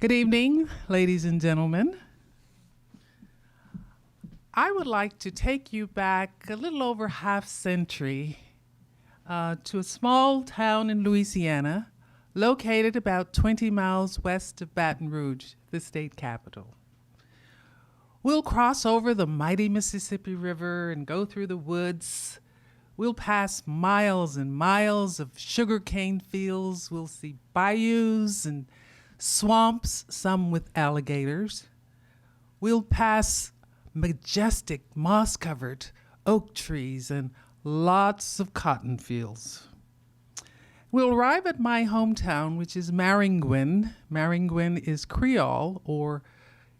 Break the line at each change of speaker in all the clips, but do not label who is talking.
Good evening, ladies and gentlemen. I would like to take you back a little over half century to a small town in Louisiana located about 20 miles west of Baton Rouge, the state capital. We'll cross over the mighty Mississippi River and go through the woods. We'll pass miles and miles of sugarcane fields. We'll see bayous and swamps, some with alligators. We'll pass majestic moss-covered oak trees and lots of cotton fields. We'll arrive at my hometown, which is Maringouin. Maringouin is Creole, or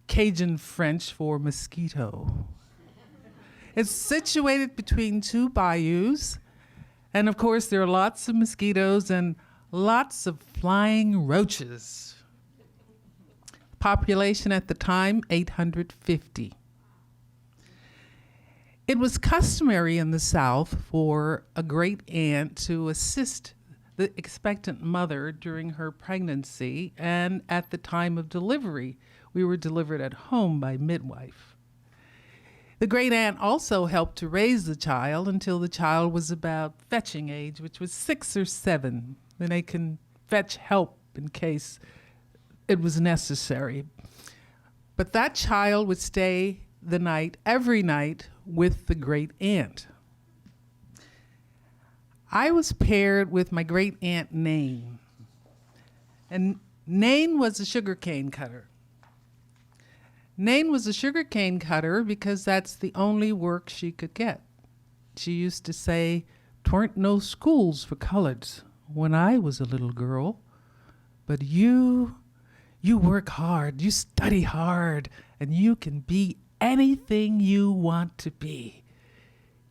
Cajun French for mosquito. It's situated between two bayous, and of course there are lots of mosquitoes and lots of flying roaches. Population at the time, 850. It was customary in the South for a great aunt to assist the expectant mother during her pregnancy, and at the time of delivery, we were delivered at home by midwife. The great aunt also helped to raise the child until the child was about fetching age, which was 6 or 7. Then they can fetch help in case it was necessary. But that child would stay the night, every night, with the great aunt. I was paired with my great aunt Nain. And Nain was a sugarcane cutter. Nain was a sugarcane cutter because that's the only work she could get. She used to say, "'Twarn't no schools for coloreds when I was a little girl, but you work hard, you study hard, and you can be anything you want to be.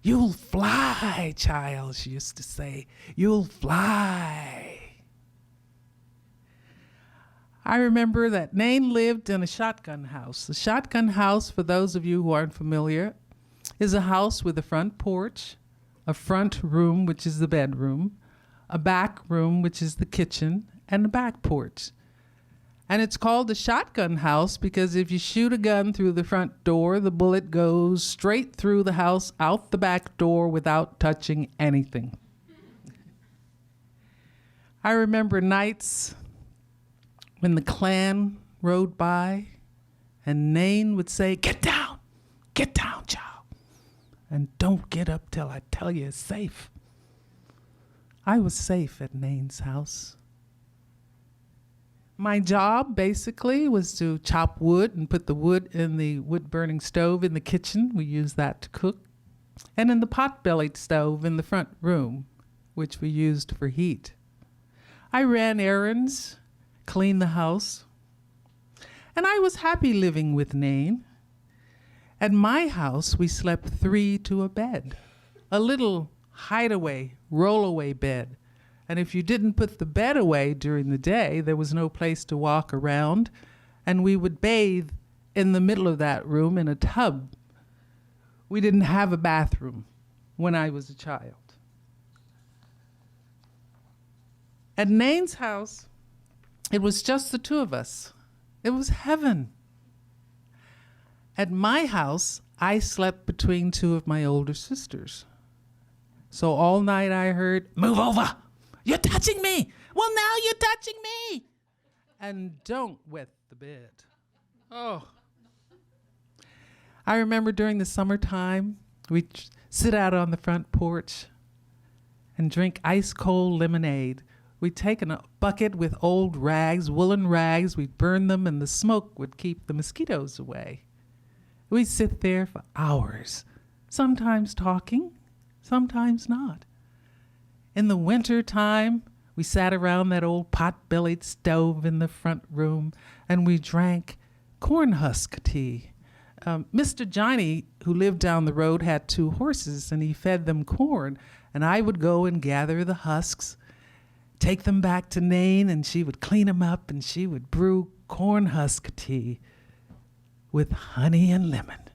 You'll fly, child," she used to say. "You'll fly." I remember that Nain lived in a shotgun house. A shotgun house, for those of you who aren't familiar, is a house with a front porch, a front room, which is the bedroom, a back room, which is the kitchen, and a back porch. And it's called the shotgun house because if you shoot a gun through the front door, the bullet goes straight through the house, out the back door without touching anything. I remember nights when the Klan rode by and Nain would say, get down, child, and don't get up till I tell you it's safe." I was safe at Nain's house. My job basically was to chop wood and put the wood in the wood-burning stove in the kitchen. We used that to cook. And in the pot-bellied stove in the front room, which we used for heat. I ran errands, cleaned the house, and I was happy living with Nain. At my house, we slept 3 to a bed, a little hideaway, roll-away bed. And if you didn't put the bed away during the day, there was no place to walk around, and we would bathe in the middle of that room in a tub. We didn't have a bathroom when I was a child. At Nain's house, it was just the two of us. It was heaven. At my house, I slept between 2 of my older sisters. So all night I heard, "Move over! You're touching me! Well, now you're touching me!" And don't wet the bed. Oh. I remember during the summertime, we'd sit out on the front porch and drink ice-cold lemonade. We'd take a bucket with old rags, woolen rags, we'd burn them, and the smoke would keep the mosquitoes away. We'd sit there for hours, sometimes talking, sometimes not. In the winter time, we sat around that old pot-bellied stove in the front room, and we drank corn husk tea. Mr. Johnny, who lived down the road, had 2 horses, and he fed them corn, and I would go and gather the husks, take them back to Nain, and she would clean them up, and she would brew corn husk tea with honey and lemon.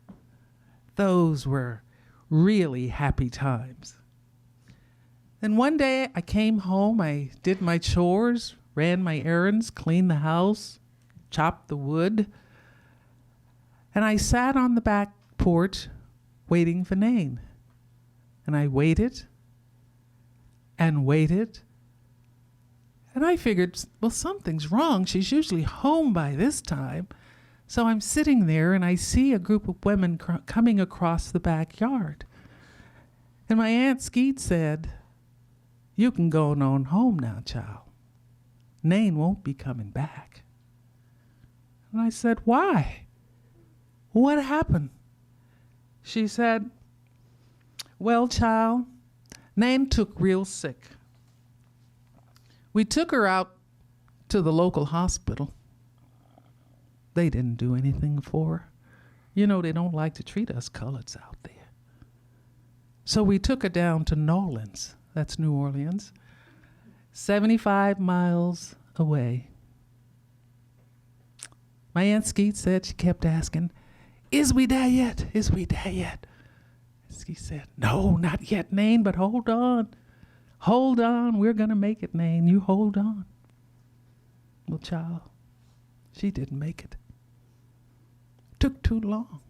Those were really happy times. Then one day I came home, I did my chores, ran my errands, cleaned the house, chopped the wood. And I sat on the back porch waiting for Nain. And I waited and waited. And I figured, well, something's wrong. She's usually home by this time. So I'm sitting there and I see a group of women coming across the backyard. And my Aunt Skeet said, "You can go on home now, child. Nain won't be coming back." And I said, "Why? What happened?" She said, "Well, child, Nain took real sick. We took her out to the local hospital. They didn't do anything for her. You know, they don't like to treat us coloreds out there. So we took her down to Nolens, that's New Orleans, 75 miles away." My Aunt Skeet said, she kept asking, "Is we there yet? Is we there yet?" Skeet said, "No, not yet, Nain, but hold on. Hold on, we're going to make it, Nain. You hold on." Well, child, she didn't make it. Took too long.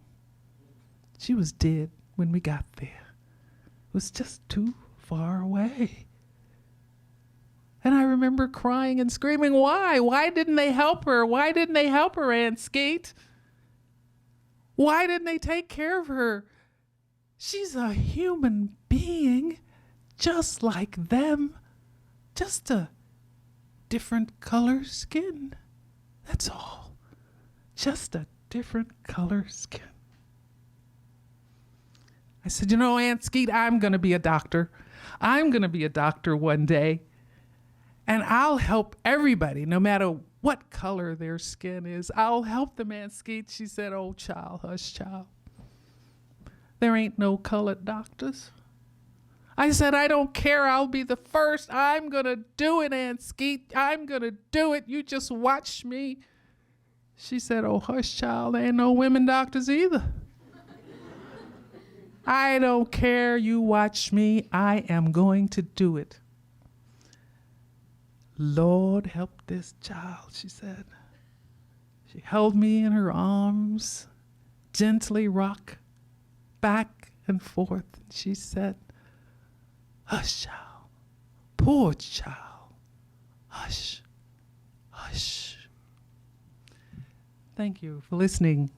She was dead when we got there. It was just too far away. And I remember crying and screaming, "Why? Why didn't they help her? Why didn't they help her, Aunt Skeet? Why didn't they take care of her? She's a human being just like them. Just a different color skin. That's all. Just a different color skin." I said, "You know, Aunt Skeet, I'm going to be a doctor. I'm going to be a doctor one day. And I'll help everybody, no matter what color their skin is. I'll help them, Aunt Skeet." She said, "Oh, child, hush, child. There ain't no colored doctors." I said, "I don't care. I'll be the first. I'm going to do it, Aunt Skeet. I'm going to do it. You just watch me." She said, "Oh, hush, child. There ain't no women doctors either." "I don't care. You watch me. I am going to do it." "Lord, help this child," she said. She held me in her arms, gently rocked back and forth. She said, "Hush, child. Poor child. Hush, hush." Thank you for listening.